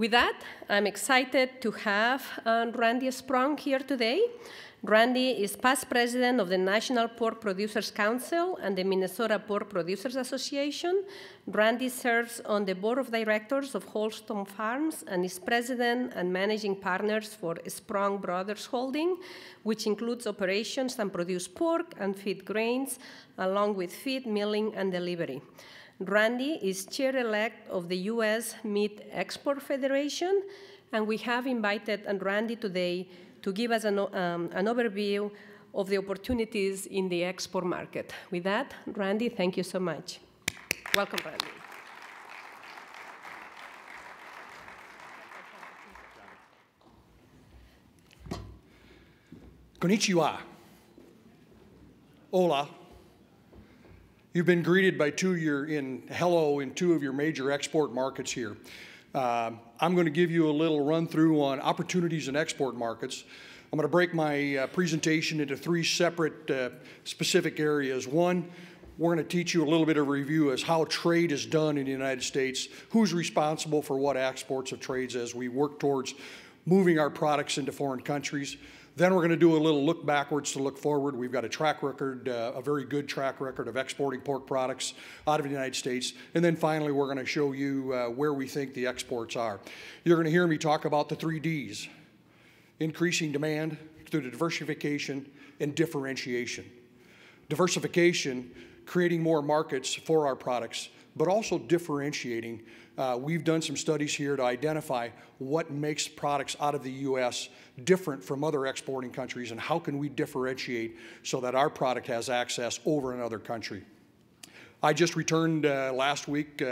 With that, I'm excited to have Randy Sprong here today. Randy is past president of the National Pork Producers Council and the Minnesota Pork Producers Association. Randy serves on the board of directors of Holston Farms and is president and managing partners for Sprong Brothers Holding, which includes operations that produce pork and feed grains, along with feed, milling, and delivery. Randy is chair-elect of the U.S. Meat Export Federation, and we have invited Randy today to give us an overview of the opportunities in the export market. With that, Randy, thank you so much. Welcome, Randy. Konnichiwa. Hola. You've been greeted by hello in two of your major export markets here. I'm going to give you a little run through on opportunities in export markets. I'm going to break my presentation into three separate specific areas. One, we're going to teach you a little bit of review as how trade is done in the United States, who's responsible for what exports of trades as we work towards moving our products into foreign countries. Then we're going to do a little look backwards to look forward. We've got a track record, a very good track record of exporting pork products out of the United States. And then finally, we're going to show you where we think the exports are. You're going to hear me talk about the 3 Ds: increasing demand through the diversification and differentiation. Diversification, creating more markets for our products, but also differentiating. We've done some studies here to identify what makes products out of the U.S. different from other exporting countries and how can we differentiate so that our product has access over another country. I just returned last week.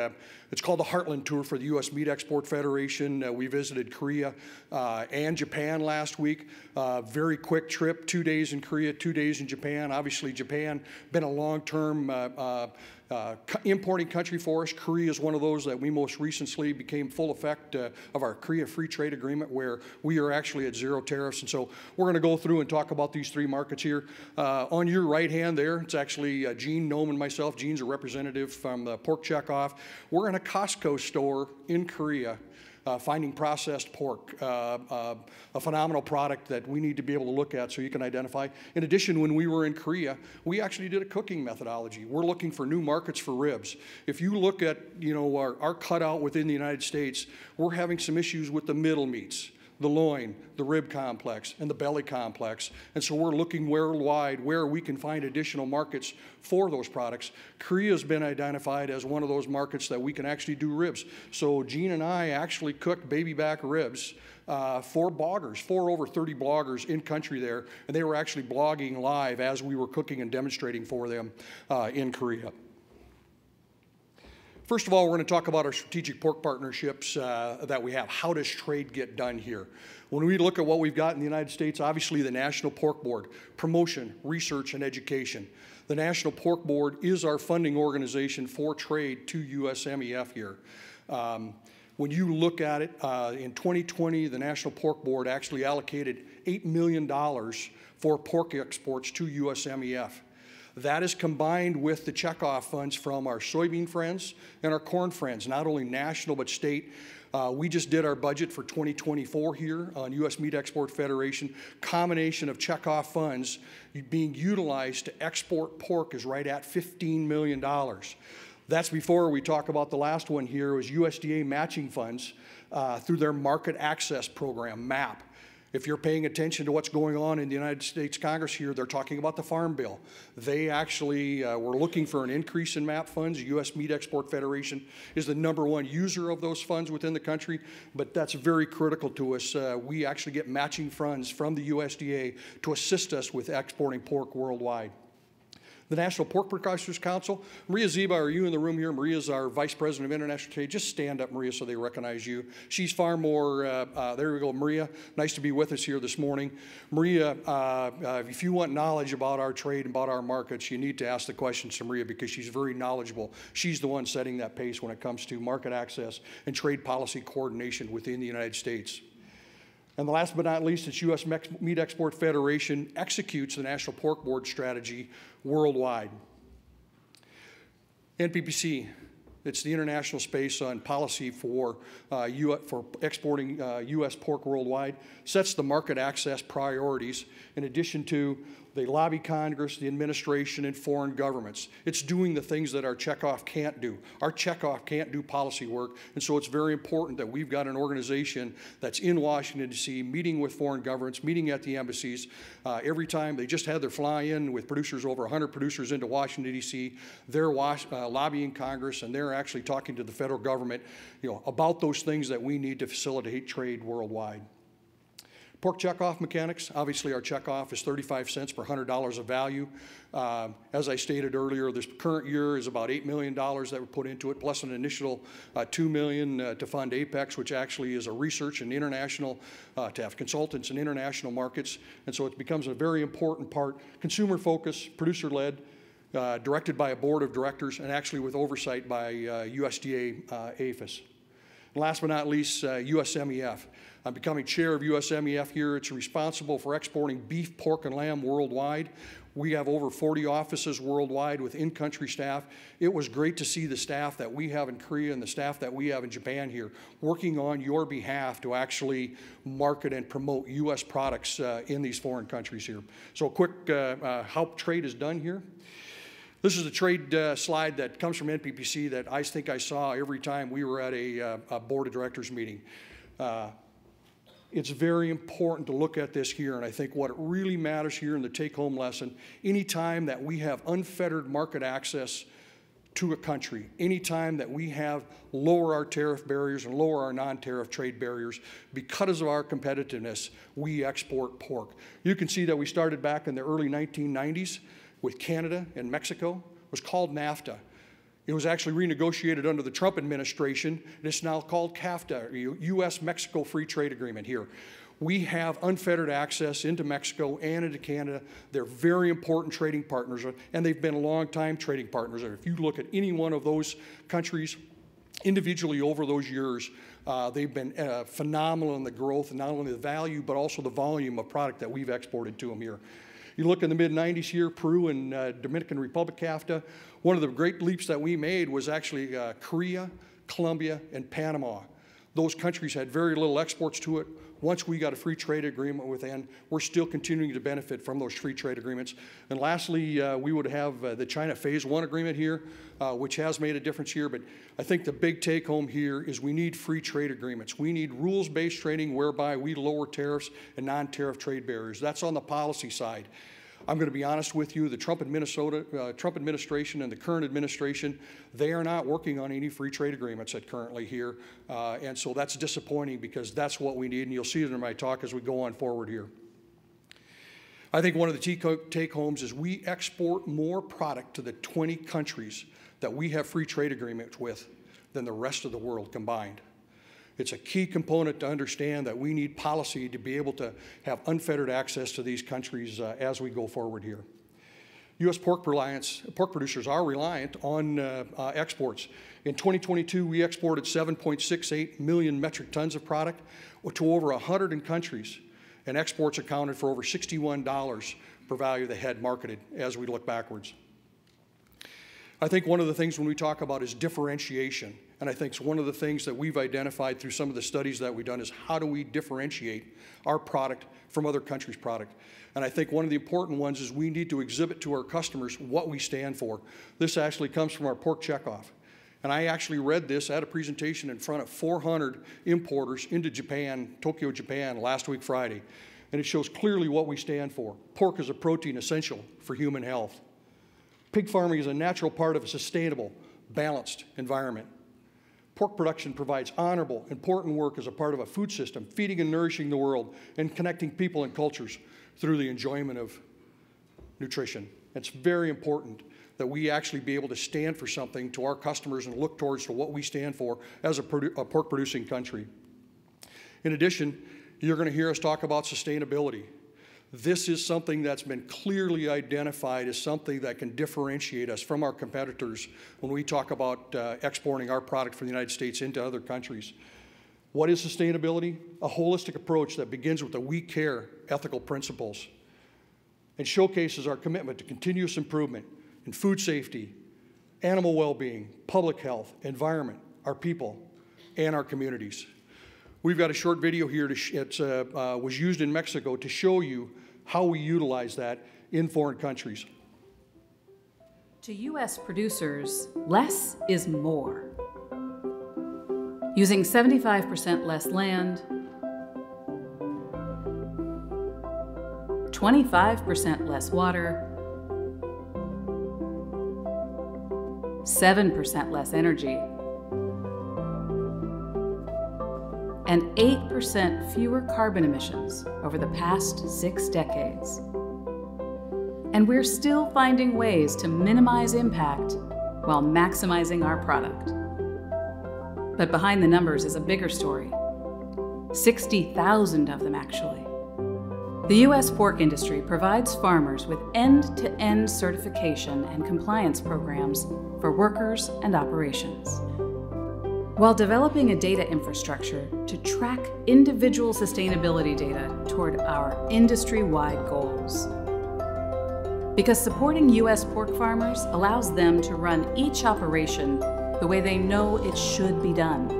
It's called the Heartland Tour for the U.S. Meat Export Federation. We visited Korea and Japan last week. Very quick trip, 2 days in Korea, 2 days in Japan. Obviously, Japan been a long-term importing country for us. Korea is one of those that we most recently became full effect of our Korea Free Trade Agreement, where we are actually at 0 tariffs. And so we're going to go through and talk about these 3 markets here. On your right hand there, it's actually Gene Nome and myself. Gene's a representative from the Pork Checkoff. We're in a Costco store in Korea. Finding processed pork, a phenomenal product that we need to be able to look at so you can identify. In addition, when we were in Korea, we actually did a cooking methodology. We're looking for new markets for ribs. If you look at our cutout within the United States, we're having some issues with the middle meats, the loin, the rib complex, and the belly complex. And so we're looking worldwide where we can find additional markets for those products. Korea has been identified as one of those markets that we can actually do ribs. So Gene and I actually cooked baby back ribs for bloggers, for over 30 bloggers in country there, and they were actually blogging live as we were cooking and demonstrating for them in Korea. First of all, we're going to talk about our strategic pork partnerships that we have. How does trade get done here? When we look at what we've got in the United States, obviously the National Pork Board, promotion, research, and education. The National Pork Board is our funding organization for trade to USMEF here. When you look at it, in 2020, the National Pork Board actually allocated $8 million for pork exports to USMEF. That is combined with the checkoff funds from our soybean friends and our corn friends, not only national but state. We just did our budget for 2024 here on U.S. Meat Export Federation. Combination of checkoff funds being utilized to export pork is right at $15 million. That's before we talk about the last one here, was USDA matching funds through their market access program, MAP. If you're paying attention to what's going on in the United States Congress here, they're talking about the Farm Bill. They actually were looking for an increase in MAP funds. The U.S. Meat Export Federation is the #1 user of those funds within the country, but that's very critical to us. We actually get matching funds from the USDA to assist us with exporting pork worldwide. The National Pork Producers Council. Maria Ziba, are you in the room here? Maria's our Vice President of International Trade. Just stand up, Maria, so they recognize you. She's far more, there we go, Maria. Nice to be with us here this morning. Maria, if you want knowledge about our trade and about our markets, you need to ask the questions to Maria because she's very knowledgeable. She's the one setting that pace when it comes to market access and trade policy coordination within the United States. And the last but not least, it's U.S. Meat Export Federation executes the National Pork Board strategy worldwide. NPPC, It's the international space on policy for exporting U.S. pork worldwide, sets the market access priorities in addition to they lobby Congress, the administration, and foreign governments. It's doing the things that our checkoff can't do. Our checkoff can't do policy work, and so it's very important that we've got an organization that's in Washington, D.C., meeting with foreign governments, meeting at the embassies. Every time they just had their fly-in with producers, over 100 producers into Washington, D.C. They're lobbying Congress, and they're actually talking to the federal government, about those things that we need to facilitate trade worldwide. Pork checkoff mechanics, obviously our checkoff is 35 cents per $100 of value. As I stated earlier, this current year is about $8 million that were put into it, plus an initial $2 million to fund Apex, which actually is a research and international, to have consultants in international markets. And so it becomes a very important part, consumer focused, producer-led, directed by a board of directors, and actually with oversight by USDA APHIS. And last but not least, USMEF. I'm becoming chair of USMEF here. It's responsible for exporting beef, pork, and lamb worldwide. We have over 40 offices worldwide with in-country staff. It was great to see the staff that we have in Korea and the staff that we have in Japan here working on your behalf to actually market and promote U.S. products in these foreign countries here. So a quick how trade is done here. This is a trade slide that comes from NPPC that I think I saw every time we were at a board of directors meeting. It's very important to look at this here, and I think what really matters here in the take-home lesson, anytime that we have unfettered market access to a country, anytime that we have lower our tariff barriers and lower our non-tariff trade barriers, because of our competitiveness, we export pork. You can see that we started back in the early 1990s with Canada and Mexico. It was called NAFTA. It was actually renegotiated under the Trump administration, and it's now called CAFTA, U.S.-Mexico Free Trade Agreement here. We have unfettered access into Mexico and into Canada. They're very important trading partners, and they've been long-time trading partners. If you look at any one of those countries individually over those years, they've been phenomenal in the growth, and not only the value, but also the volume of product that we've exported to them here. You look in the mid-90s here, Peru and Dominican Republic CAFTA, one of the great leaps that we made was actually Korea, Colombia, and Panama. Those countries had very little exports to it. Once we got a free trade agreement with them, we're still continuing to benefit from those free trade agreements. And lastly, we would have the China Phase 1 agreement here, which has made a difference here. But I think the big take home here is we need free trade agreements. We need rules-based trading whereby we lower tariffs and non-tariff trade barriers. That's on the policy side. I'm going to be honest with you, the Trump administration and the current administration, they are not working on any free trade agreements currently here. And so that's disappointing because that's what we need, and you'll see it in my talk as we go on forward here. I think one of the take-homes is we export more product to the 20 countries that we have free trade agreements with than the rest of the world combined. It's a key component to understand that we need policy to be able to have unfettered access to these countries as we go forward here. U.S. pork producers are reliant on exports. In 2022, we exported 7.68 million metric tons of product to over 100 countries, and exports accounted for over $61 per value they had marketed as we look backwards. I think one of the things when we talk about is differentiation. And I think one of the things that we've identified through some of the studies that we've done is how do we differentiate our product from other countries' product. And I think one of the important ones is we need to exhibit to our customers what we stand for. This actually comes from our pork checkoff. And I actually read this at a presentation in front of 400 importers into Japan, Tokyo, Japan, last week Friday. And it shows clearly what we stand for. Pork is a protein essential for human health. Pig farming is a natural part of a sustainable, balanced environment. Pork production provides honorable, important work as a part of a food system, feeding and nourishing the world and connecting people and cultures through the enjoyment of nutrition. It's very important that we actually be able to stand for something to our customers and look towards to what we stand for as a pork-producing country. In addition, you're going to hear us talk about sustainability. This is something that's been clearly identified as something that can differentiate us from our competitors when we talk about exporting our product from the United States into other countries. What is sustainability? A holistic approach that begins with the we care ethical principles and showcases our commitment to continuous improvement in food safety, animal well-being, public health, environment, our people, and our communities. We've got a short video here that was used in Mexico to show you how we utilize that in foreign countries. To U.S. producers, less is more. Using 75% less land, 25% less water, 7% less energy, and 8% fewer carbon emissions over the past 6 decades. And we're still finding ways to minimize impact while maximizing our product. But behind the numbers is a bigger story. 60,000 of them, actually. The U.S. pork industry provides farmers with end-to-end certification and compliance programs for workers and operations, while developing a data infrastructure to track individual sustainability data toward our industry-wide goals. Because supporting U.S. pork farmers allows them to run each operation the way they know it should be done.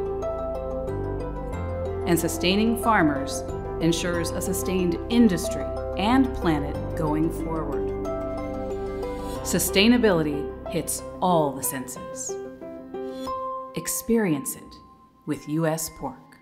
And sustaining farmers ensures a sustained industry and planet going forward. Sustainability hits all the senses. Experience it with U.S. pork.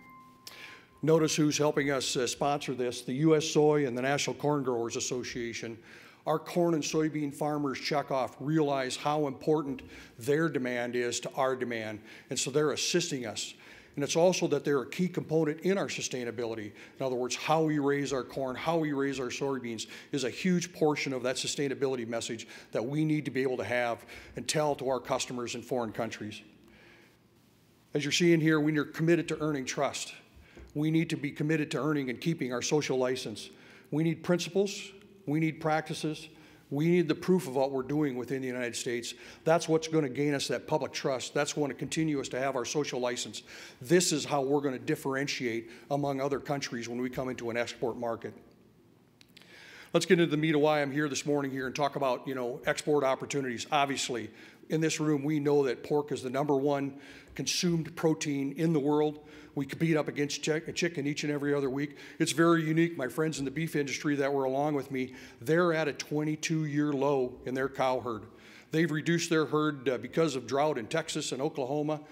Notice who's helping us sponsor this, the U.S. Soy and the National Corn Growers Association. Our corn and soybean farmers check off, realize how important their demand is to our demand, and so they're assisting us. And it's also that they're a key component in our sustainability. In other words, how we raise our corn, how we raise our soybeans is a huge portion of that sustainability message that we need to be able to have and tell to our customers in foreign countries. As you're seeing here, we are committed to earning trust. We need to be committed to earning and keeping our social license. We need principles, we need practices, we need the proof of what we're doing within the United States. That's what's going to gain us that public trust. That's going to continue us to have our social license. This is how we're going to differentiate among other countries when we come into an export market. Let's get into the meat of why I'm here this morning here and talk about, export opportunities. Obviously, in this room, we know that pork is the #1 consumed protein in the world. We compete up against chicken each and every other week. It's very unique. My friends in the beef industry that were along with me, they're at a 22-year low in their cow herd. They've reduced their herd because of drought in Texas and Oklahoma.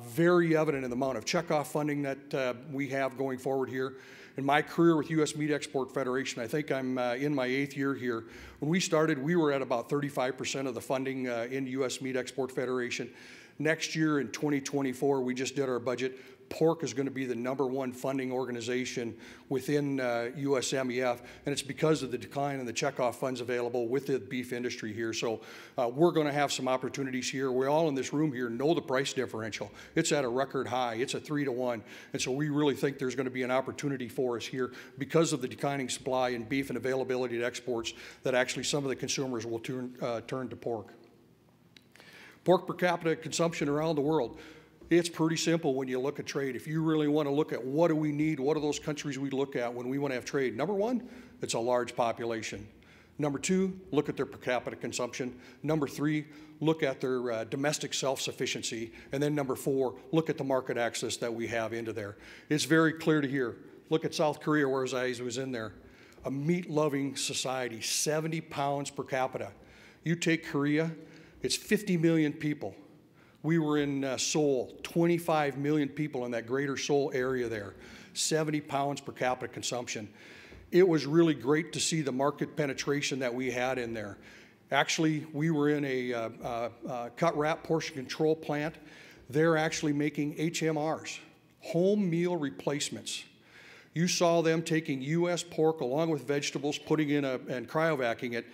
Very evident in the amount of checkoff funding that we have going forward here. In my career with U.S. Meat Export Federation, I think I'm in my 8th year here. When we started, we were at about 35% of the funding in U.S. Meat Export Federation. Next year in 2024, we just did our budget. Pork is going to be the #1 funding organization within USMEF, and it's because of the decline in the checkoff funds available with the beef industry here. So we're going to have some opportunities here. We all in this room here know the price differential. It's at a record high. It's a 3-to-1, and so we really think there's going to be an opportunity for us here because of the declining supply in beef and availability to exports that actually some of the consumers will turn to pork. Pork per capita consumption around the world. It's pretty simple when you look at trade. If you really want to look at what do we need, what are those countries we look at when we want to have trade? #1, it's a large population. #2, look at their per capita consumption. #3, look at their domestic self-sufficiency. And then #4, look at the market access that we have into there. It's very clear to hear. Look at South Korea, where I was in there. A meat-loving society, 70 pounds per capita. You take Korea, it's 50 million people. We were in Seoul, 25 million people in that greater Seoul area there, 70 pounds per capita consumption. It was really great to see the market penetration that we had in there. Actually, we were in a cut wrap portion control plant. They're actually making HMRs, home meal replacements. You saw them taking U.S. pork along with vegetables, putting in and cryovacking it.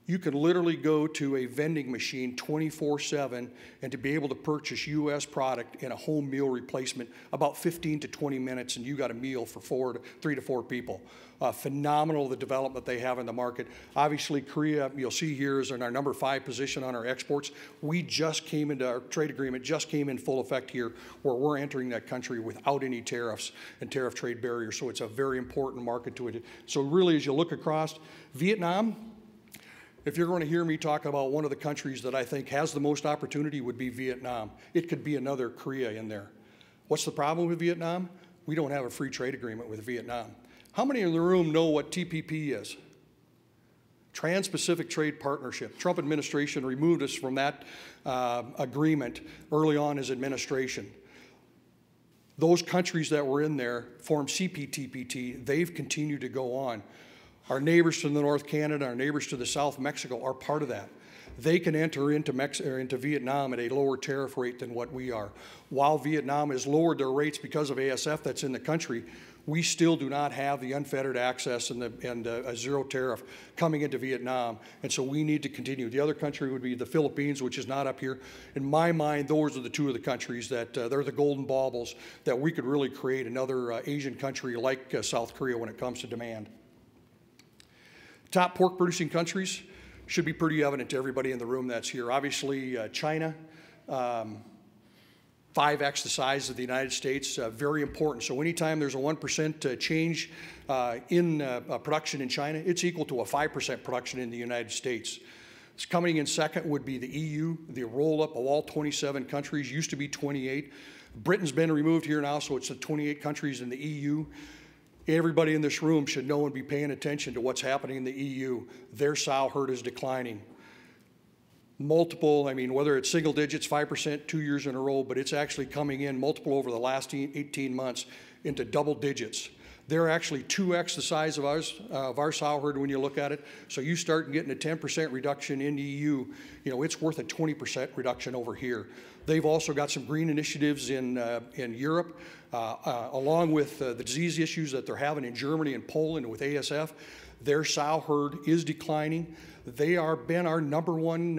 You can literally go to a vending machine 24/7 and to be able to purchase U.S. product in a home meal replacement, about 15 to 20 minutes, and you got a meal for 3 to 4 people. Phenomenal, the development they have in the market. Obviously, Korea, you'll see here, is in our #5 position on our exports. We just came into our trade agreement, just came in full effect here, where we're entering that country without any tariffs and tariff trade barriers, so it's a very important market to it. So really, as you look across, Vietnam, If you're going to hear me talk about one of the countries that I think has the most opportunity, would be Vietnam. It could be another Korea in there. What's the problem with Vietnam? We don't have a free trade agreement with Vietnam. How many in the room know what TPP is? Trans-Pacific Trade Partnership. Trump administration removed us from that agreement early on his administration. Those countries that were in there formed CPTPP. They've continued to go on. Our neighbors to the north, Canada, our neighbors to the south, Mexico, are part of that. They can enter into Vietnam at a lower tariff rate than what we are. While Vietnam has lowered their rates because of ASF that's in the country, we still do not have the unfettered access and a zero tariff coming into Vietnam, and so we need to continue. The other country would be the Philippines, which is not up here. In my mind, those are the two of the countries that they're the golden baubles that we could really create another Asian country like South Korea when it comes to demand. Top pork producing countries should be pretty evident to everybody in the room that's here. Obviously, China, 5x the size of the United States, very important. So anytime there's a 1% change in production in China, it's equal to a 5% production in the United States. It's coming in second would be the EU, the roll-up of all 27 countries, used to be 28. Britain's been removed here now, so it's the 28 countries in the EU. Everybody in this room should know and be paying attention to what's happening in the EU. Their sow herd is declining. Multiple, I mean, whether it's single digits, 5%, 2 years in a row, but it's actually coming in multiple over the last 18 months into double digits. They're actually 2x the size of our sow herd when you look at it. So you start getting a 10% reduction in the EU, you know, it's worth a 20% reduction over here. They've also got some green initiatives in Europe, along with the disease issues that they're having in Germany and Poland with ASF. Their sow herd is declining. They are been our number one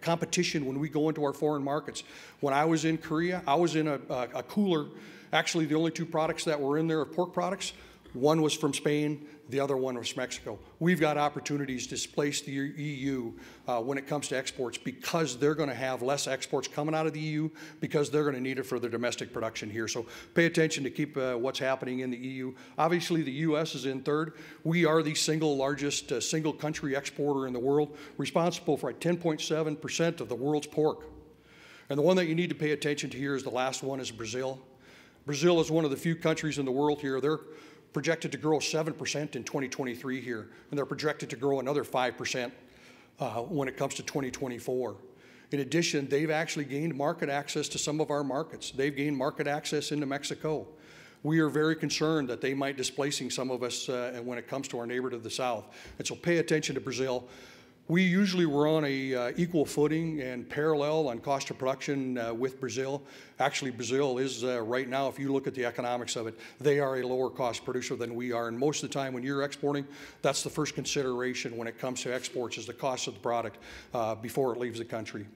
competition when we go into our foreign markets. When I was in Korea, I was in a cooler. Actually, the only two products that were in there are pork products. One was from Spain, the other one was Mexico. We've got opportunities to displace the EU when it comes to exports because they're going to have less exports coming out of the EU because they're going to need it for their domestic production here. So pay attention to keep what's happening in the EU. Obviously, the U.S. is in third. We are the single largest single country exporter in the world, responsible for 10.7% of the world's pork. And the one that you need to pay attention to here is the last one is Brazil. Brazil is one of the few countries in the world here. They're projected to grow 7% in 2023 here, and they're projected to grow another 5% when it comes to 2024. In addition, they've actually gained market access to some of our markets. They've gained market access into Mexico. We are very concerned that they might displacing some of us when it comes to our neighbor to the south. And so pay attention to Brazil. We usually were on a equal footing and parallel on cost of production with Brazil. Actually, Brazil is right now, if you look at the economics of it, they are a lower cost producer than we are. And most of the time when you're exporting, that's the first consideration when it comes to exports is the cost of the product before it leaves the country.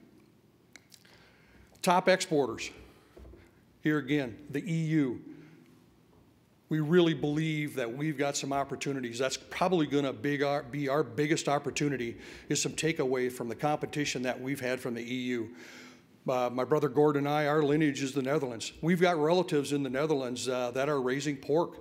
Top exporters. Here again, the EU. We really believe that we've got some opportunities. That's probably going to be our biggest opportunity is some takeaway from the competition that we've had from the EU. My brother Gordon and I, our lineage is the Netherlands. We've got relatives in the Netherlands that are raising pork.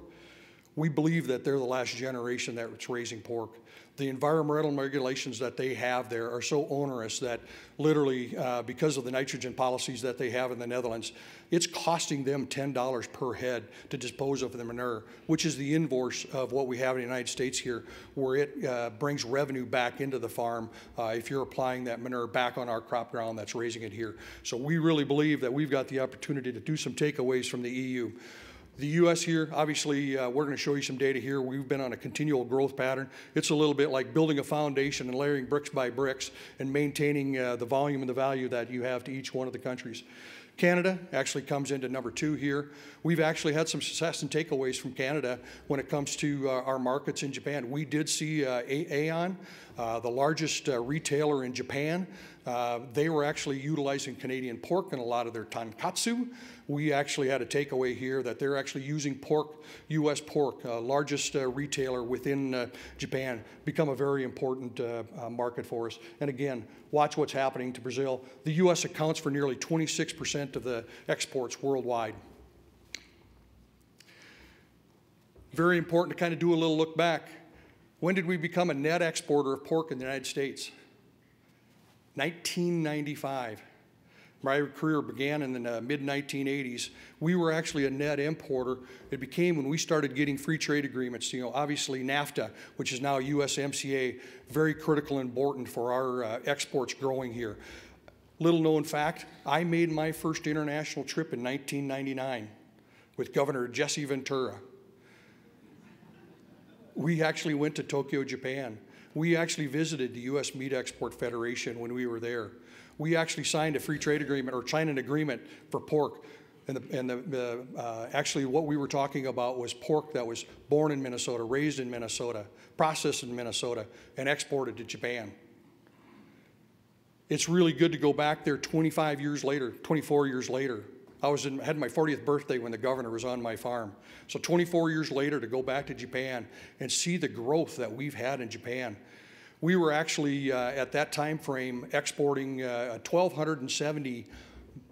We believe that they're the last generation that's raising pork. The environmental regulations that they have there are so onerous that literally, because of the nitrogen policies that they have in the Netherlands, it's costing them $10 per head to dispose of the manure, which is the inverse of what we have in the United States here, where it brings revenue back into the farm if you're applying that manure back on our crop ground that's raising it here. So we really believe that we've got the opportunity to do some takeaways from the EU. The U.S. here, obviously, we're going to show you some data here. We've been on a continual growth pattern. It's a little bit like building a foundation and layering bricks by bricks and maintaining the volume and the value that you have to each one of the countries. Canada actually comes into number 2 here. We've actually had some success and takeaways from Canada when it comes to our markets in Japan. We did see Aeon, the largest retailer in Japan. They were actually utilizing Canadian pork in a lot of their tonkatsu. We actually had a takeaway here that they're actually using pork, U.S. pork, largest retailer within Japan, become a very important market for us. And again, watch what's happening to Brazil. The U.S. accounts for nearly 26% of the exports worldwide. Very important to kind of do a little look back. When did we become a net exporter of pork in the United States? 1995. My career began in the mid-1980s. We were actually a net importer. It became when we started getting free trade agreements, obviously NAFTA, which is now USMCA, very critical and important for our exports growing here. Little known fact, I made my first international trip in 1999 with Governor Jesse Ventura. We actually went to Tokyo, Japan. We actually visited the U.S. Meat Export Federation when we were there. We actually signed a free trade agreement, or signed an agreement for pork. Actually what we were talking about was pork that was born in Minnesota, raised in Minnesota, processed in Minnesota, and exported to Japan. It's really good to go back there 25 years later, 24 years later. I had my 40th birthday when the governor was on my farm. So 24 years later to go back to Japan and see the growth that we've had in Japan. We were actually, at that time frame, exporting 1,270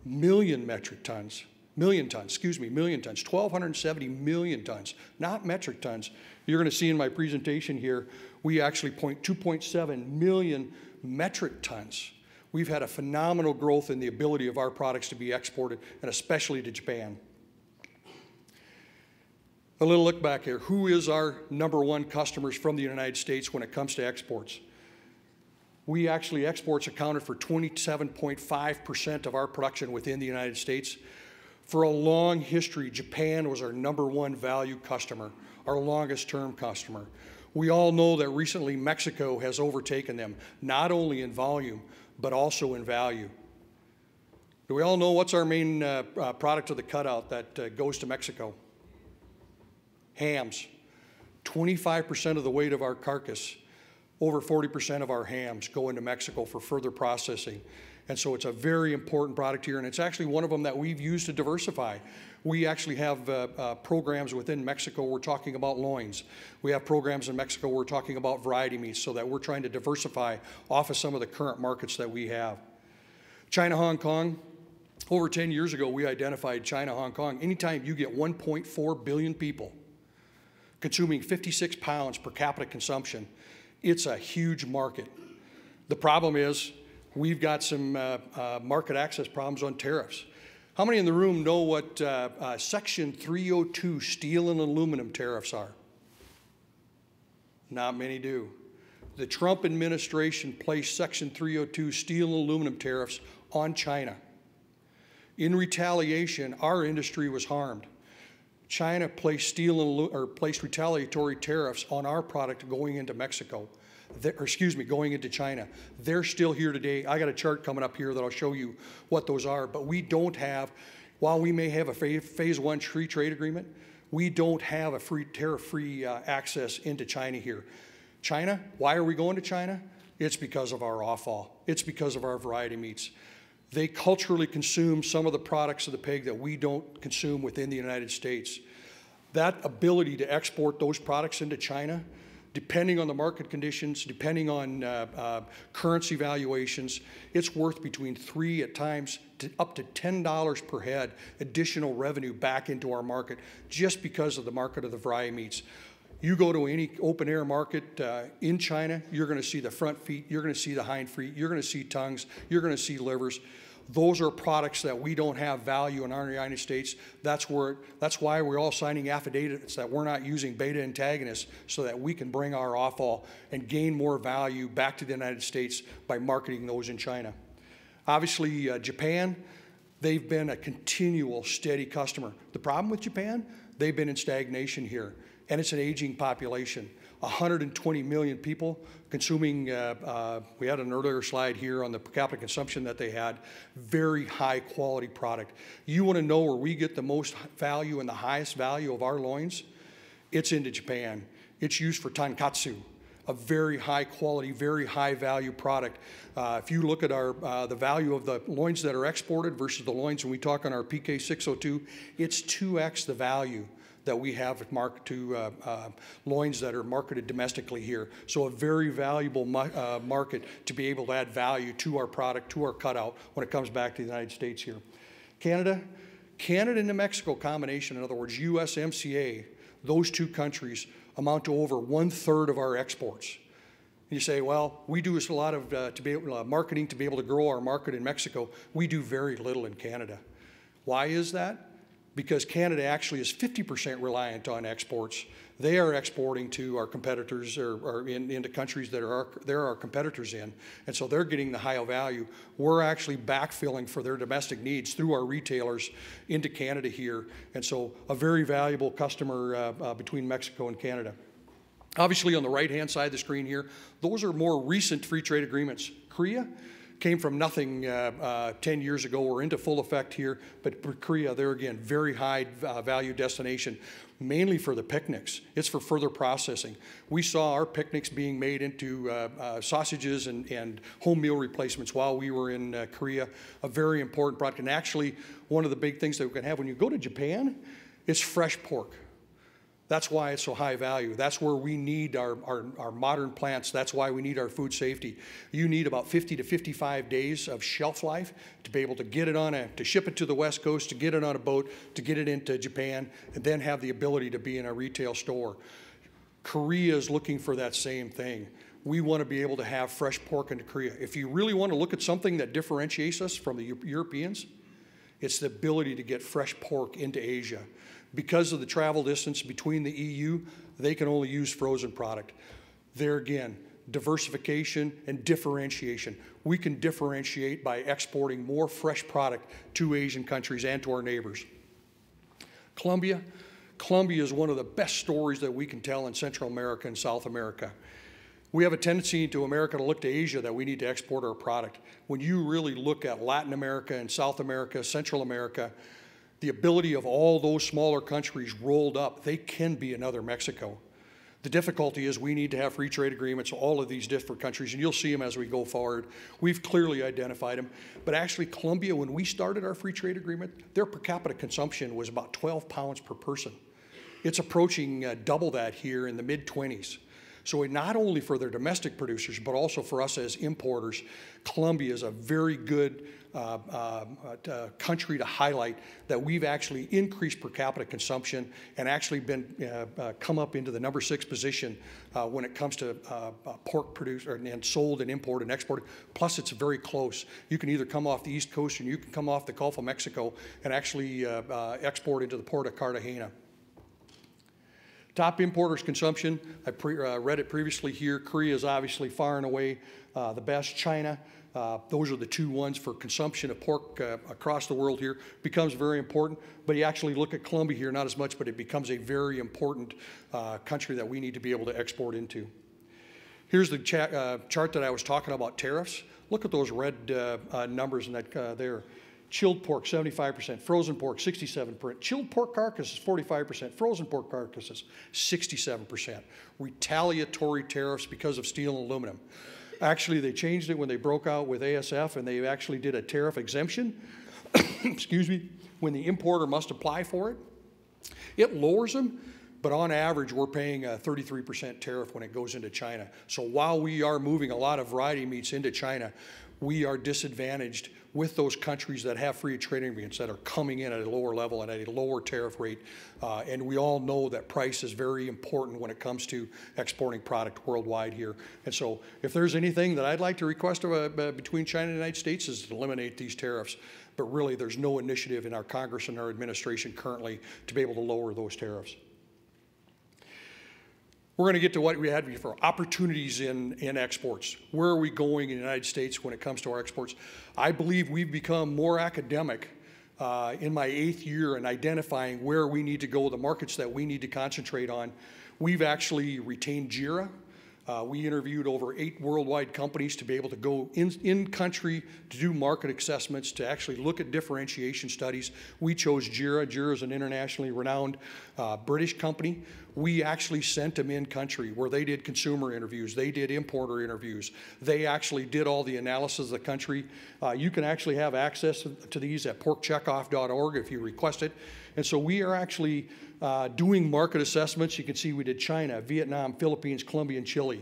million tons, 1,270 million tons, not metric tons. You're going to see in my presentation here, we actually 2.7 million metric tons. We've had a phenomenal growth in the ability of our products to be exported, and especially to Japan. A little look back here. Who is our #1 customers from the United States when it comes to exports? We actually, exports accounted for 27.5% of our production within the United States. For a long history, Japan was our #1 value customer, our longest term customer. We all know that recently Mexico has overtaken them, not only in volume, but also in value. Do we all know what's our main product of the cutout that goes to Mexico? Hams. 25% of the weight of our carcass, over 40% of our hams go into Mexico for further processing. And so it's a very important product here, and it's actually one of them that we've used to diversify. We actually have programs within Mexico. We're talking about loins. We have programs in Mexico. We're talking about variety meats, so that we're trying to diversify off of some of the current markets that we have. China, Hong Kong. Over 10 years ago, we identified China, Hong Kong. Anytime you get 1.4 billion people consuming 56 pounds per capita consumption, it's a huge market. The problem is we've got some market access problems on tariffs. How many in the room know what Section 302 steel and aluminum tariffs are? Not many do. The Trump administration placed Section 302 steel and aluminum tariffs on China. In retaliation, our industry was harmed. China placed placed retaliatory tariffs on our product going into Mexico. Going into China. They're still here today. I got a chart coming up here that I'll show you what those are, but we don't have, while we may have a phase 1 free trade agreement, we don't have a tariff-free access into China here. China, why are we going to China? It's because of our offal. It's because of our variety meats. They culturally consume some of the products of the pig that we don't consume within the United States. That ability to export those products into China, depending on the market conditions, depending on currency valuations, it's worth between $3 at times to up to $10 per head additional revenue back into our market just because of the market of the variety meats. You go to any open air market in China, you're going to see the front feet, you're going to see the hind feet, you're going to see tongues, you're going to see livers. Those are products that we don't have value in our United States. That's why we're all signing affidavits that we're not using beta antagonists so that we can bring our offal and gain more value back to the United States by marketing those in China. Obviously, Japan, they've been a continual, steady customer. The problem with Japan, they've been in stagnation here, and it's an aging population. 120 million people consuming, we had an earlier slide here on the per capita consumption that they had, very high quality product. You want to know where we get the most value and the highest value of our loins? It's into Japan. It's used for tonkatsu, a very high quality, very high value product. If you look at the value of the loins that are exported versus the loins when we talk on our PK 602, it's 2x the value that we have to loins that are marketed domestically here. So a very valuable market to be able to add value to our product, to our cutout when it comes back to the United States here. Canada and New Mexico combination, in other words, USMCA, those two countries amount to over 1/3 of our exports. You say, well, we do a lot of marketing to be able to grow our market in Mexico. We do very little in Canada. Why is that? Because Canada actually is 50% reliant on exports. They are exporting to our competitors or into countries that they're our competitors in. And so they're getting the high value. We're actually backfilling for their domestic needs through our retailers into Canada here. And so a very valuable customer between Mexico and Canada. Obviously, on the right-hand side of the screen here, those are more recent free trade agreements. Korea came from nothing 10 years ago. We're into full effect here, but for Korea, they're again, very high value destination, mainly for the picnics. It's for further processing. We saw our picnics being made into sausages and home meal replacements while we were in Korea, a very important product. And actually, one of the big things that we can have when you go to Japan, it's fresh pork. That's why it's so high value. That's where we need our modern plants. That's why we need our food safety. You need about 50 to 55 days of shelf life to be able to get it to ship it to the West Coast, to get it on a boat, to get it into Japan, and then have the ability to be in a retail store. Korea is looking for that same thing. We want to be able to have fresh pork into Korea. If you really want to look at something that differentiates us from the Europeans, it's the ability to get fresh pork into Asia. Because of the travel distance between the EU, they can only use frozen product. There again, diversification and differentiation. We can differentiate by exporting more fresh product to Asian countries and to our neighbors. Colombia is one of the best stories that we can tell in Central America and South America. We have a tendency to America to look to Asia that we need to export our product. When you really look at Latin America and South America, Central America, the ability of all those smaller countries rolled up, they can be another Mexico. The difficulty is we need to have free trade agreements, all of these different countries, and you'll see them as we go forward. We've clearly identified them. But actually, Colombia, when we started our free trade agreement, their per capita consumption was about 12 pounds per person. It's approaching double that here in the mid-20s. So not only for their domestic producers, but also for us as importers, Colombia is a very good country to highlight that we've actually increased per capita consumption and actually come up into the number 6 position when it comes to pork produced and sold and imported and exported. Plus, it's very close. You can either come off the East Coast and you can come off the Gulf of Mexico and actually export into the port of Cartagena. Top importers consumption, I read it previously here. Korea is obviously far and away the best. China, those are the two ones for consumption of pork across the world here. Becomes very important, but you actually look at Colombia here, not as much, but it becomes a very important country that we need to be able to export into. Here's the chart that I was talking about, tariffs. Look at those red numbers in that there. Chilled pork, 75%. Frozen pork, 67%. Chilled pork carcasses, 45%. Frozen pork carcasses, 67%. Retaliatory tariffs because of steel and aluminum. Actually, they changed it when they broke out with ASF, and they actually did a tariff exemption, excuse me, when the importer must apply for it. It lowers them, but on average, we're paying a 33% tariff when it goes into China. So while we are moving a lot of variety meats into China, we are disadvantaged with those countries that have free trade agreements that are coming in at a lower level and at a lower tariff rate. And we all know that price is very important when it comes to exporting product worldwide here. And so if there's anything that I'd like to request between China and the United States is to eliminate these tariffs. But really, there's no initiative in our Congress and our administration currently to be able to lower those tariffs. We're going to get to what we had before, opportunities in exports. Where are we going in the United States when it comes to our exports? I believe we've become more academic in my 8th year in identifying where we need to go, the markets that we need to concentrate on. We've actually retained JIRA. We interviewed over 8 worldwide companies to be able to go in country to do market assessments, to actually look at differentiation studies. We chose JIRA. JIRA is an internationally renowned British company. We actually sent them in country where they did consumer interviews. They did importer interviews. They actually did all the analysis of the country. You can actually have access to these at porkcheckoff.org if you request it. And so we are actually doing market assessments. You can see we did China, Vietnam, Philippines, Colombia, and Chile.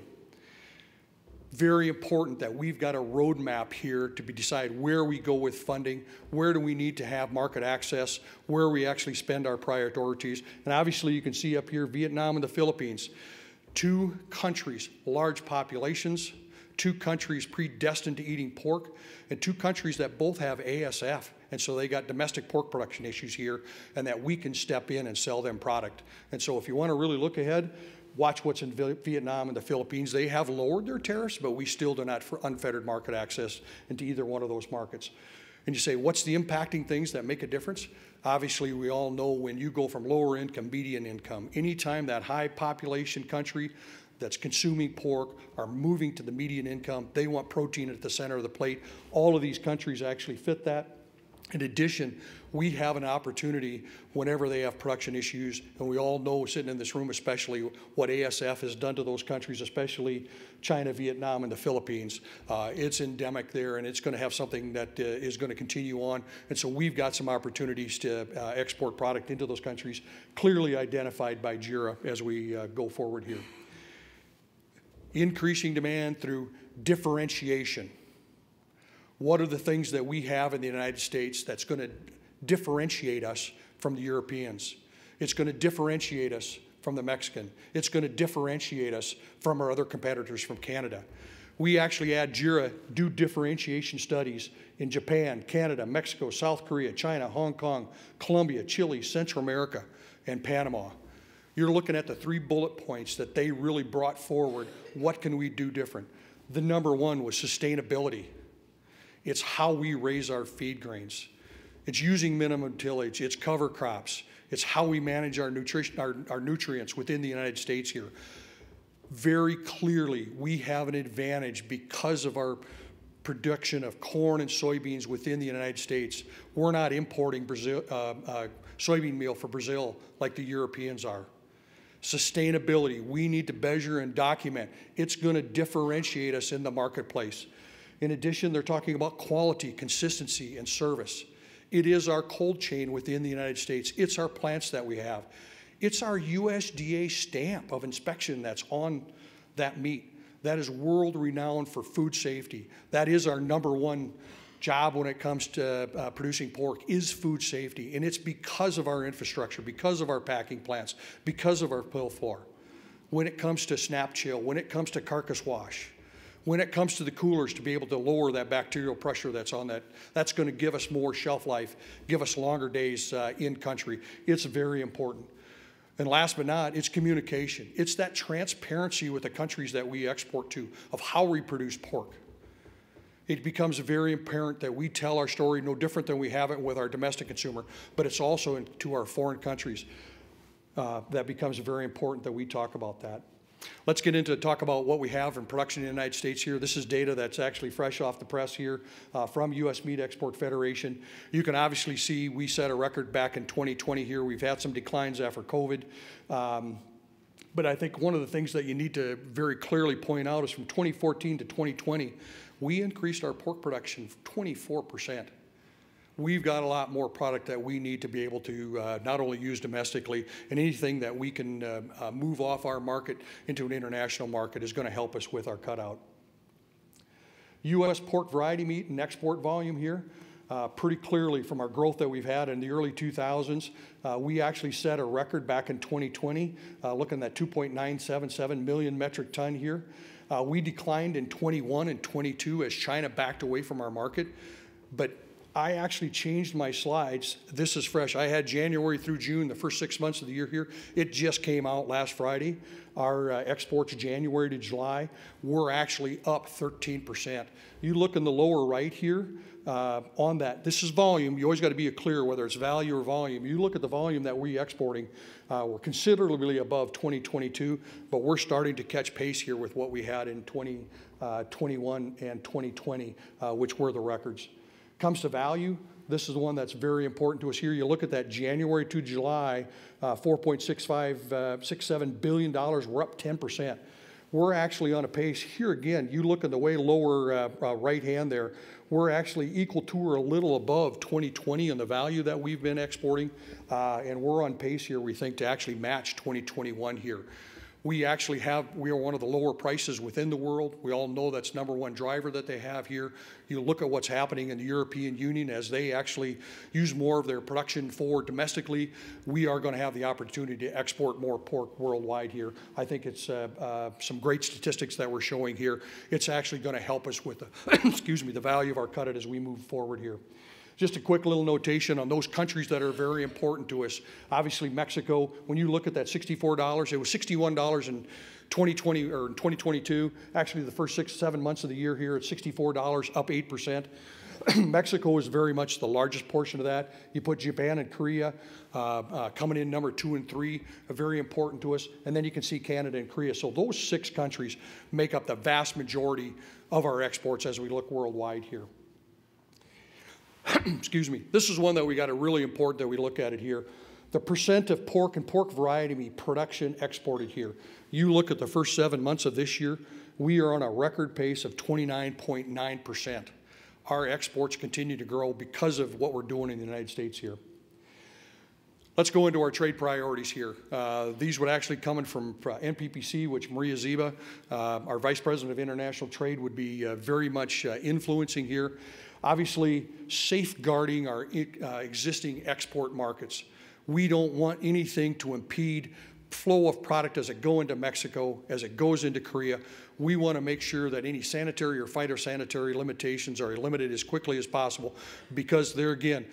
Very important that we've got a roadmap here to decide where we go with funding, where do we need to have market access, where we actually spend our priorities. And obviously you can see up here Vietnam and the Philippines, 2 countries, large populations, 2 countries predestined to eating pork, and 2 countries that both have ASF. And so they got domestic pork production issues here, and that we can step in and sell them product. And so if you want to really look ahead, watch what's in Vietnam and the Philippines. They have lowered their tariffs, but we still do not for unfettered market access into either one of those markets. And you say, what's the impacting things that make a difference? Obviously, we all know when you go from lower income, median income, anytime that high population country that's consuming pork are moving to the median income, they want protein at the center of the plate. All of these countries actually fit that. In addition, we have an opportunity whenever they have production issues, and we all know sitting in this room especially what ASF has done to those countries, especially China, Vietnam, and the Philippines. It's endemic there, and it's going to have something that is going to continue on. And so we've got some opportunities to export product into those countries, clearly identified by JIRA as we go forward here. Increasing demand through differentiation. What are the things that we have in the United States that's going to differentiate us from the Europeans? It's going to differentiate us from the Mexican. It's going to differentiate us from our other competitors from Canada. We actually at JIRA do differentiation studies in Japan, Canada, Mexico, South Korea, China, Hong Kong, Colombia, Chile, Central America, and Panama. You're looking at the 3 bullet points that they really brought forward. What can we do different? The number 1 was sustainability. It's how we raise our feed grains. It's using minimum tillage. It's cover crops. It's how we manage our nutrition, our nutrients within the United States here. Very clearly, we have an advantage because of our production of corn and soybeans within the United States. We're not importing soybean meal for Brazil like the Europeans are. Sustainability, we need to measure and document. It's going to differentiate us in the marketplace. In addition, they're talking about quality, consistency, and service. It is our cold chain within the United States. It's our plants that we have. It's our USDA stamp of inspection that's on that meat. That is world renowned for food safety. That is our number 1 job when it comes to producing pork, is food safety. And it's because of our infrastructure, because of our packing plants, because of our pill floor. When it comes to snap chill, when it comes to carcass wash, when it comes to the coolers to be able to lower that bacterial pressure that's on that, that's going to give us more shelf life, give us longer days in country. It's very important. And last but not, it's communication. It's that transparency with the countries that we export to of how we produce pork. It becomes very apparent that we tell our story no different than we have it with our domestic consumer, but it's also to our foreign countries. That becomes very important that we talk about that. Let's get into talk about what we have in production in the United States here. This is data that's actually fresh off the press here from U.S. Meat Export Federation. You can obviously see we set a record back in 2020 here. We've had some declines after COVID. But I think one of the things that you need to very clearly point out is from 2014 to 2020, we increased our pork production 24%. We've got a lot more product that we need to be able to not only use domestically, and anything that we can move off our market into an international market is going to help us with our cutout. U.S. pork variety meat and export volume here, pretty clearly from our growth that we've had in the early 2000s, we actually set a record back in 2020, looking at 2.977 million metric ton here. We declined in 21 and 22 as China backed away from our market, but I actually changed my slides. This is fresh. I had January through June, the first 6 months of the year here. It just came out last Friday. Our exports January to July, we're actually up 13%. You look in the lower right here on that. This is volume. You always got to be clear whether it's value or volume. You look at the volume that we're exporting. We're considerably above 2022, but we're starting to catch pace here with what we had in 2021 and 2020, which were the records. Comes to value, this is the one that's very important to us here. You look at that January to July, $4.67 billion, we're up 10%. We're actually on a pace here again. You look at the way lower right hand there, we're actually equal to or a little above 2020 in the value that we've been exporting, and we're on pace here, we think, to actually match 2021 here. We are one of the lower prices within the world. We all know that's #1 driver that they have here. You look at what's happening in the European Union as they actually use more of their production for domestically. We are going to have the opportunity to export more pork worldwide here. I think it's some great statistics that we're showing here. It's actually going to help us with the, excuse me, the value of our cut as we move forward here. Just a quick little notation on those countries that are very important to us. Obviously, Mexico, when you look at that $64, it was $61 in 2020 or in 2022. Actually, the first 6-7 months of the year here, it's $64, up 8%. Mexico is very much the largest portion of that. You put Japan and Korea coming in number 2 and 3, very important to us. And then you can see Canada and Korea. So those 6 countries make up the vast majority of our exports as we look worldwide here. Excuse me. This is one that we got a really important that we look at it here. The percent of pork and pork variety meat production exported here. You look at the first 7 months of this year, we are on a record pace of 29.9%. Our exports continue to grow because of what we're doing in the United States here. Let's go into our trade priorities here. These would actually come from NPPC, which Maria Ziba, our Vice President of International Trade, would be very much influencing here. Obviously, safeguarding our existing export markets. We don't want anything to impede flow of product as it goes into Mexico, as it goes into Korea. We want to make sure that any sanitary or phytosanitary limitations are limited as quickly as possible, because there again,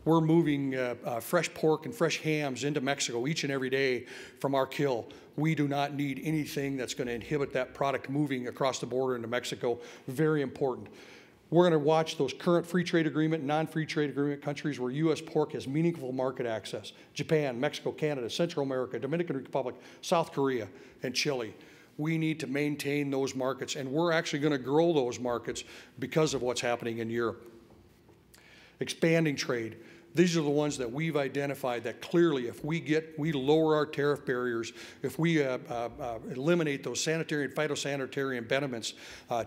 we're moving fresh pork and fresh hams into Mexico each and every day from our kill. We do not need anything that's going to inhibit that product moving across the border into Mexico. Very important. We're going to watch those current free trade agreement, non-free trade agreement countries where U.S. pork has meaningful market access. Japan, Mexico, Canada, Central America, Dominican Republic, South Korea, and Chile. We need to maintain those markets, and we're actually going to grow those markets because of what's happening in Europe. Expanding trade. These are the ones that we've identified that clearly if we lower our tariff barriers, if we eliminate those sanitary and phytosanitary impediments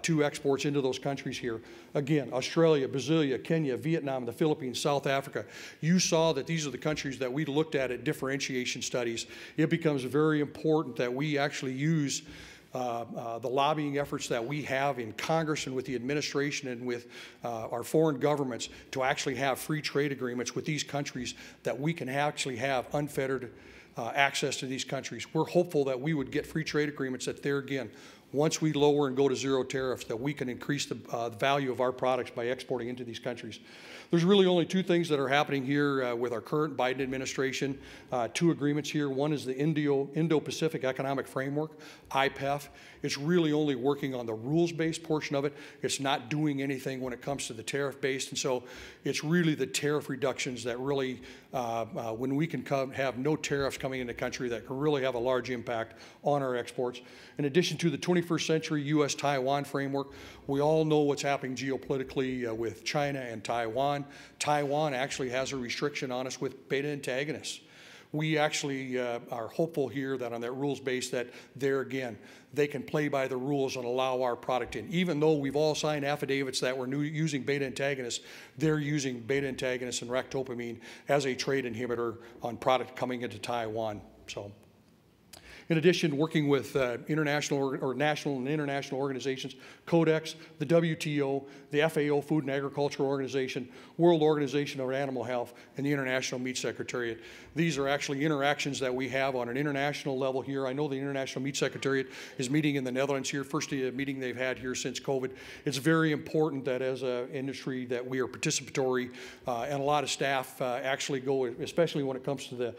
to exports into those countries here. Again, Australia, Brazil, Kenya, Vietnam, the Philippines, South Africa. You saw that these are the countries that we looked at differentiation studies. It becomes very important that we actually use the lobbying efforts that we have in Congress and with the administration and with our foreign governments to actually have free trade agreements with these countries, that we can actually have unfettered access to these countries. We're hopeful that we would get free trade agreements that there again, once we lower and go to zero tariffs, that we can increase the value of our products by exporting into these countries. There's really only 2 things that are happening here with our current Biden administration, 2 agreements here. One is the Indo-Pacific Economic Framework, IPEF. It's really only working on the rules-based portion of it. It's not doing anything when it comes to the tariff-based. And so it's really the tariff reductions that really, when we can have no tariffs coming into the country, that can really have a large impact on our exports. In addition to the 21st century U.S.-Taiwan framework, we all know what's happening geopolitically with China and Taiwan. Taiwan actually has a restriction on us with beta antagonists. We actually are hopeful here that on that rules base that there again, they can play by the rules and allow our product in. Even though we've all signed affidavits that we're using beta antagonists, they're using beta antagonists and ractopamine as a trade inhibitor on product coming into Taiwan. So. In addition, working with international or national and international organizations, Codex, the WTO, the FAO, Food and Agriculture Organization, World Organization of Animal Health, and the International Meat Secretariat. These are actually interactions that we have on an international level here. I know the International Meat Secretariat is meeting in the Netherlands here, first meeting they've had here since COVID. It's very important that as an industry that we are participatory, and a lot of staff actually go, especially when it comes to the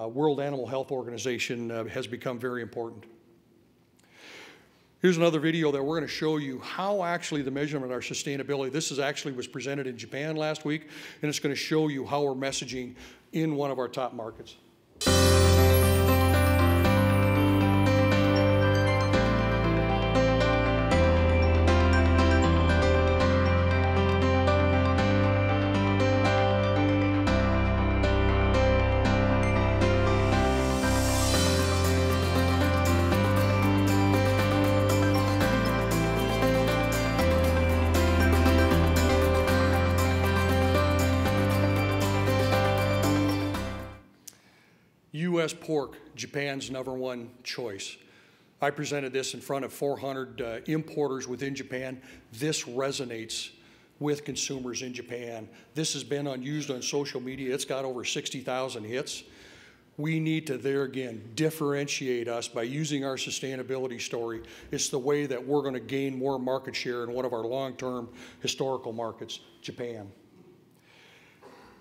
World Animal Health Organization, has become very important. Here's another video that we're going to show you how actually the measurement of our sustainability, this is actually was presented in Japan last week, and it's going to show you how we're messaging in one of our top markets. U.S. pork, Japan's #1 choice. I presented this in front of 400 importers within Japan. This resonates with consumers in Japan. This has been used on social media. It's got over 60,000 hits. We need to, there again, differentiate us by using our sustainability story. It's the way that we're going to gain more market share in one of our long-term historical markets, Japan.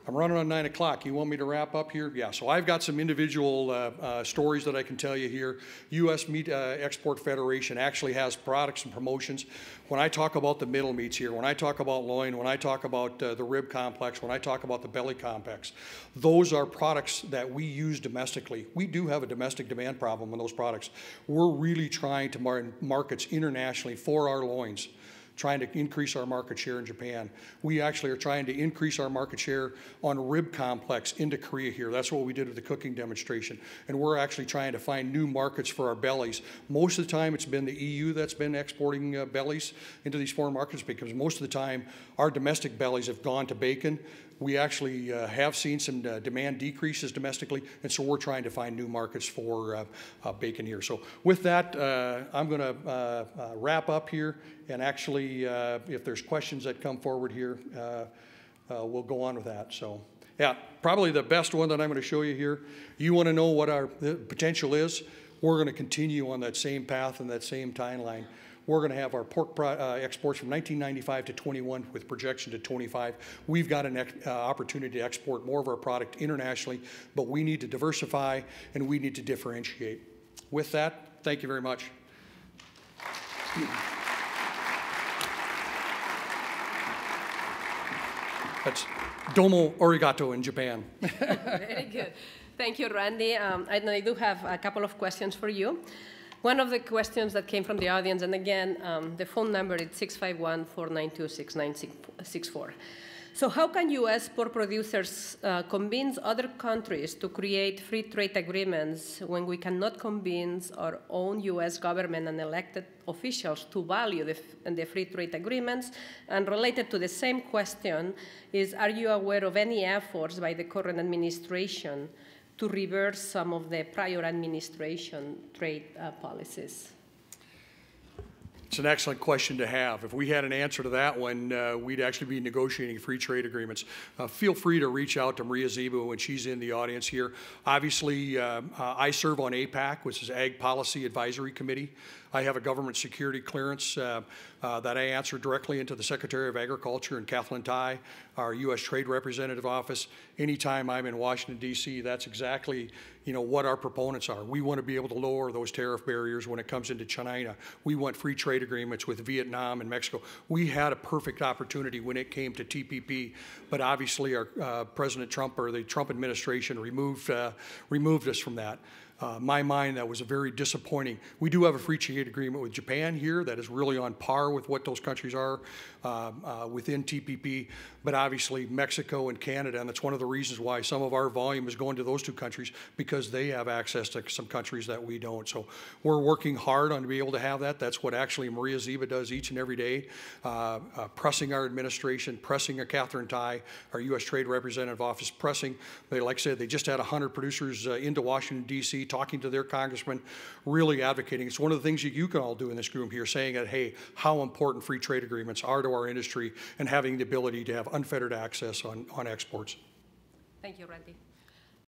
I'm running on 9 o'clock. You want me to wrap up here? Yeah, so I've got some individual stories that I can tell you here. U.S. Meat Export Federation actually has products and promotions. When I talk about the middle meats here, when I talk about loin, when I talk about the rib complex, when I talk about the belly complex, those are products that we use domestically. We do have a domestic demand problem on those products. We're really trying to markets internationally for our loins, trying to increase our market share in Japan. We actually are trying to increase our market share on rib complex into Korea here. That's what we did with the cooking demonstration. And we're actually trying to find new markets for our bellies. Most of the time it's been the EU that's been exporting bellies into these foreign markets, because most of the time our domestic bellies have gone to bacon. We actually have seen some demand decreases domestically, and so we're trying to find new markets for bacon here. So with that, I'm going to wrap up here, and actually, if there's questions that come forward here, we'll go on with that. So yeah, probably the best one that I'm going to show you here. You want to know what our potential is? We're going to continue on that same path and that same timeline. We're going to have our pork exports from 1995 to 21 with projection to 25. We've got an opportunity to export more of our product internationally, but we need to diversify and we need to differentiate. With that, thank you very much. That's domo arigato in Japan. Very good. Thank you, Randy. I do have a couple of questions for you. One of the questions that came from the audience, and again, the phone number is 651-492-6964. So how can U.S. pork producers convince other countries to create free trade agreements when we cannot convince our own U.S. government and elected officials to value the free trade agreements? And related to the same question is, are you aware of any efforts by the current administration to reverse some of the prior administration trade policies? It's an excellent question to have. If we had an answer to that one, we'd actually be negotiating free trade agreements. Feel free to reach out to Maria Zebu when she's in the audience here. Obviously, I serve on APAC, which is Ag Policy Advisory Committee. I have a government security clearance that I answer directly into the Secretary of Agriculture and Kathleen Tai, our U.S. Trade Representative Office. Anytime I'm in Washington, D.C., that's exactly what our proponents are. We want to be able to lower those tariff barriers when it comes into China. We want free trade agreements with Vietnam and Mexico. We had a perfect opportunity when it came to TPP, but obviously our President Trump, or the Trump administration, removed us from that. My mind, that was a very disappointing. We do have a free trade agreement with Japan here that is really on par with what those countries are within TPP, but obviously Mexico and Canada, and that's one of the reasons why some of our volume is going to those two countries, because they have access to some countries that we don't. So we're working hard on to be able to have that. That's what actually Maria Zebu does each and every day, pressing our administration, pressing Kathleen Tai, our U.S. Trade Representative Office, pressing. Like I said, they just had 100 producers into Washington, D.C., talking to their congressman, really advocating. It's one of the things you can all do in this room here, saying that, hey, how important free trade agreements are to our industry and having the ability to have unfettered access on exports. Thank you, Randy.